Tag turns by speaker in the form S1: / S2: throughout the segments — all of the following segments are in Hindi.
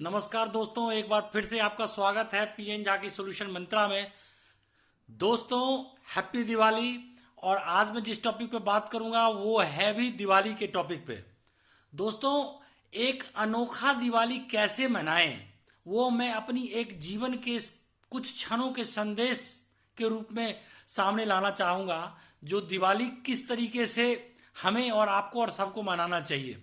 S1: नमस्कार दोस्तों, एक बार फिर से आपका स्वागत है पीएन झा की सॉल्यूशन मंत्रा में। दोस्तों, हैप्पी दिवाली। और आज मैं जिस टॉपिक पे बात करूंगा वो है भी दिवाली के टॉपिक पे। दोस्तों, एक अनोखा दिवाली कैसे मनाएं वो मैं अपनी एक जीवन के कुछ क्षणों के संदेश के रूप में सामने लाना चाहूँगा, जो दिवाली किस तरीके से हमें और आपको और सबको मनाना चाहिए।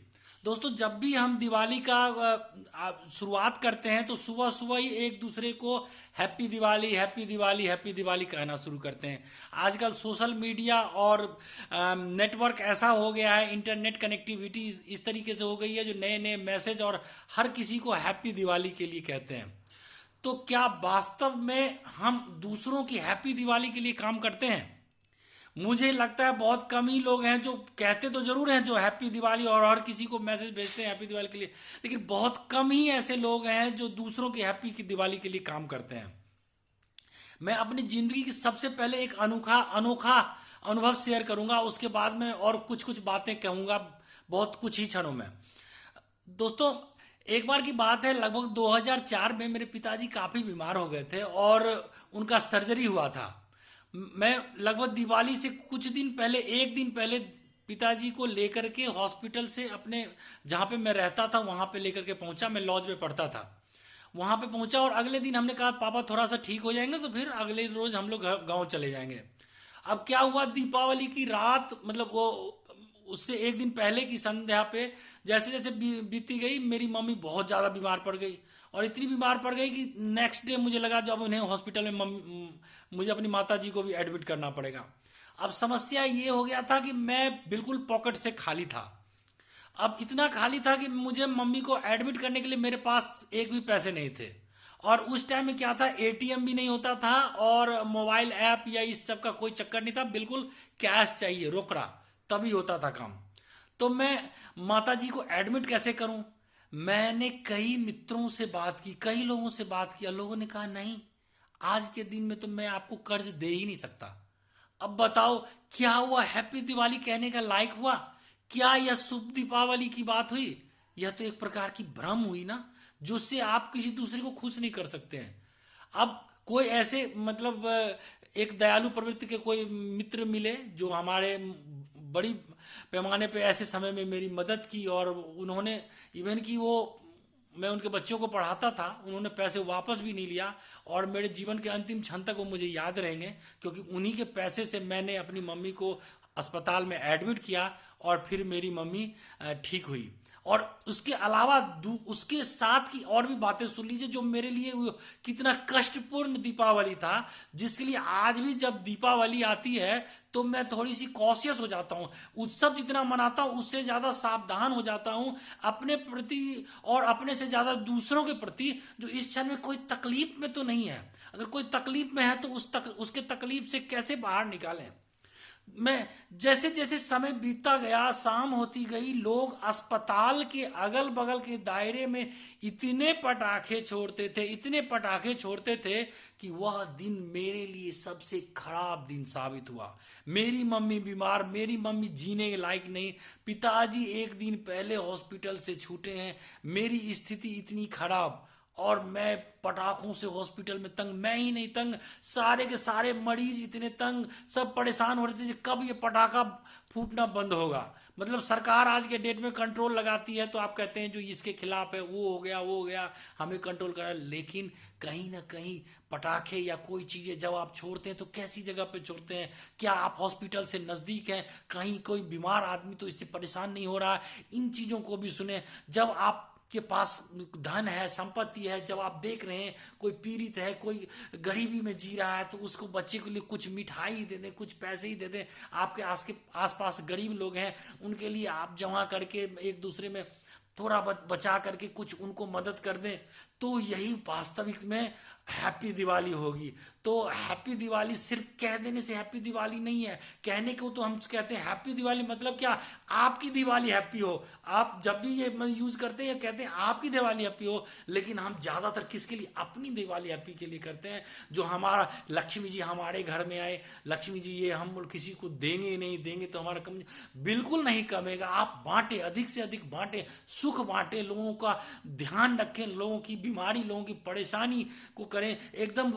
S1: दोस्तों, जब भी हम दिवाली का शुरुआत करते हैं तो सुबह सुबह ही एक दूसरे को happy Diwali happy Diwali happy Diwali कहना शुरू करते हैं। आजकल सोशल मीडिया और नेटवर्क ऐसा हो गया है, इंटरनेट कनेक्टिविटी इस तरीके से हो गई है, जो नए नए मैसेज और हर किसी को हैप्पी दिवाली के लिए कहते हैं। तो क्या वास्तव में हम दूसरों की हैप्पी दिवाली के लिए काम करते हैं? मुझे लगता है बहुत कम ही लोग हैं जो कहते तो जरूर हैं, जो हैप्पी दिवाली और हर किसी को मैसेज भेजते हैं हैप्पी दिवाली के लिए, लेकिन बहुत कम ही ऐसे लोग हैं जो दूसरों की हैप्पी की दिवाली के लिए काम करते हैं। मैं अपनी जिंदगी की सबसे पहले एक अनोखा अनोखा अनुभव शेयर करूंगा, उसके बाद में और कुछ कुछ बातें कहूंगा बहुत कुछ ही क्षणों में। दोस्तों, एक बार की बात है, लगभग 2004 में मेरे पिताजी काफ़ी बीमार हो गए थे और उनका सर्जरी हुआ था। मैं लगभग दिवाली से कुछ दिन पहले, एक दिन पहले पिताजी को लेकर के हॉस्पिटल से अपने जहाँ पे मैं रहता था वहाँ पे लेकर के पहुँचा। मैं लॉज में पढ़ता था, वहाँ पे पहुँचा और अगले दिन हमने कहा पापा थोड़ा सा ठीक हो जाएंगे तो फिर अगले रोज हम लोग गाँव चले जाएंगे। अब क्या हुआ, दीपावली की रात, मतलब वो उससे एक दिन पहले की संध्या पे जैसे जैसे बीती गई, मेरी मम्मी बहुत ज़्यादा बीमार पड़ गई और इतनी बीमार पड़ गई कि नेक्स्ट डे मुझे लगा जब उन्हें हॉस्पिटल में मुझे अपनी माता जी को भी एडमिट करना पड़ेगा। अब समस्या ये हो गया था कि मैं बिल्कुल पॉकेट से खाली था। अब इतना खाली था कि मुझे मम्मी को एडमिट करने के लिए मेरे पास एक भी पैसे नहीं थे। और उस टाइम में क्या था, एटीएम भी नहीं होता था और मोबाइल ऐप या इस सब का कोई चक्कर नहीं था, बिल्कुल कैश चाहिए, रोकड़ा, तभी होता था काम। तो मैं माता जी को एडमिट कैसे करूं? मैंने कई मित्रों से बात की, कई लोगों से बात किया, लोगों ने कहा नहीं, आज के दिन में तो मैं आपको कर्ज दे ही नहीं सकता। अब बताओ क्या हुआ, हैप्पी दिवाली कहने का लायक हुआ? क्या यह शुभ दीपावली की बात हुई? यह तो एक प्रकार की भ्रम हुई ना, जिससे आप किसी दूसरे को खुश नहीं कर सकते हैं। अब कोई ऐसे, मतलब एक दयालु प्रवृत्ति के कोई मित्र मिले जो हमारे बड़ी पैमाने पे ऐसे समय में मेरी मदद की, और उन्होंने इवन कि वो, मैं उनके बच्चों को पढ़ाता था, उन्होंने पैसे वापस भी नहीं लिया और मेरे जीवन के अंतिम क्षण तक वो मुझे याद रहेंगे, क्योंकि उन्हीं के पैसे से मैंने अपनी मम्मी को अस्पताल में एडमिट किया और फिर मेरी मम्मी ठीक हुई। और उसके अलावा उसके साथ की और भी बातें सुन लीजिए, जो मेरे लिए कितना कष्टपूर्ण दीपावली था, जिसके लिए आज भी जब दीपावली आती है तो मैं थोड़ी सी कॉशियस हो जाता हूँ। उत्सव जितना मनाता हूँ उससे ज़्यादा सावधान हो जाता हूँ अपने प्रति और अपने से ज़्यादा दूसरों के प्रति, जो इस क्षण में कोई तकलीफ में तो नहीं है। अगर कोई तकलीफ में है तो उसके तकलीफ से कैसे बाहर निकालें। मैं जैसे जैसे समय बीतता गया, शाम होती गई, लोग अस्पताल के अगल बगल के दायरे में इतने पटाखे छोड़ते थे, इतने पटाखे छोड़ते थे कि वह दिन मेरे लिए सबसे खराब दिन साबित हुआ। मेरी मम्मी बीमार, मेरी मम्मी जीने के लायक नहीं, पिताजी एक दिन पहले हॉस्पिटल से छूटे हैं, मेरी स्थिति इतनी खराब, और मैं पटाखों से हॉस्पिटल में तंग। मैं ही नहीं तंग, सारे के सारे मरीज इतने तंग, सब परेशान हो रहे थे कब ये पटाखा फूटना बंद होगा। मतलब सरकार आज के डेट में कंट्रोल लगाती है तो आप कहते हैं जो इसके खिलाफ है वो हो गया, वो हो गया, हमें कंट्रोल करा। लेकिन कहीं ना कहीं पटाखे या कोई चीज़ें जब आप छोड़ते हैं तो कैसी जगह पे छोड़ते हैं? क्या आप हॉस्पिटल से नज़दीक हैं? कहीं कोई बीमार आदमी तो इससे परेशान नहीं हो रहा? इन चीज़ों को भी सुने। जब आप के पास धन है, संपत्ति है, जब आप देख रहे हैं कोई पीड़ित है, कोई गरीबी में जी रहा है, तो उसको बच्चे के लिए कुछ मिठाई दे दें, कुछ पैसे ही दे दें। आपके आसपास गरीब लोग हैं, उनके लिए आप जमा करके एक दूसरे में थोड़ा बचा करके कुछ उनको मदद कर दें, तो यही वास्तविक में हैप्पी दिवाली होगी। तो तो हैप्पी दिवाली सिर्फ कह देने से हैप्पी दिवाली नहीं है। कहने को तो हम कहते हैं हैप्पी दिवाली, मतलब क्या, आपकी दिवाली हैप्पी हो। आप जब भी ये यूज करते हैं कहते हैं आपकी दिवाली हैप्पी हो, लेकिन हम ज्यादातर किसके लिए, अपनी दिवाली हैप्पी के लिए करते हैं। जो हमारा लक्ष्मी जी हमारे घर में आए, लक्ष्मी जी ये हम किसी को देंगे नहीं, देंगे तो हमारा कम बिल्कुल नहीं कमेगा। आप बांटे, अधिक से अधिक बांटे, सुख बांटे, लोगों का ध्यान रखें, लोगों की बीमारी, लोगों की परेशानी को करें, एकदम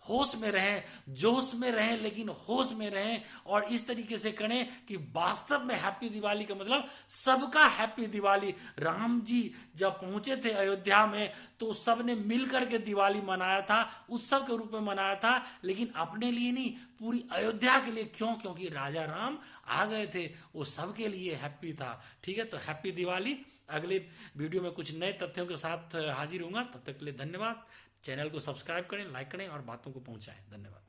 S1: होश में रहें, जोश में रहें, लेकिन होश में रहें। और इस तरीके से करें कि वास्तव में हैप्पी दिवाली का मतलब सबका हैप्पी दिवाली। राम जी जब पहुंचे थे अयोध्या में तो सबने मिलकर के दिवाली मनाया था, उत्सव के रूप में मनाया था, लेकिन अपने लिए नहीं, पूरी अयोध्या के लिए। क्यों? क्योंकि राजा राम आ गए थे, वो सबके लिए हैप्पी था। ठीक है, तो हैप्पी दिवाली। अगले वीडियो में कुछ नए तथ्यों के साथ हाजिर होऊंगा। तब तक के लिए धन्यवाद। चैनल को सब्सक्राइब करें, लाइक करें और बातों को पहुंचाएं। धन्यवाद।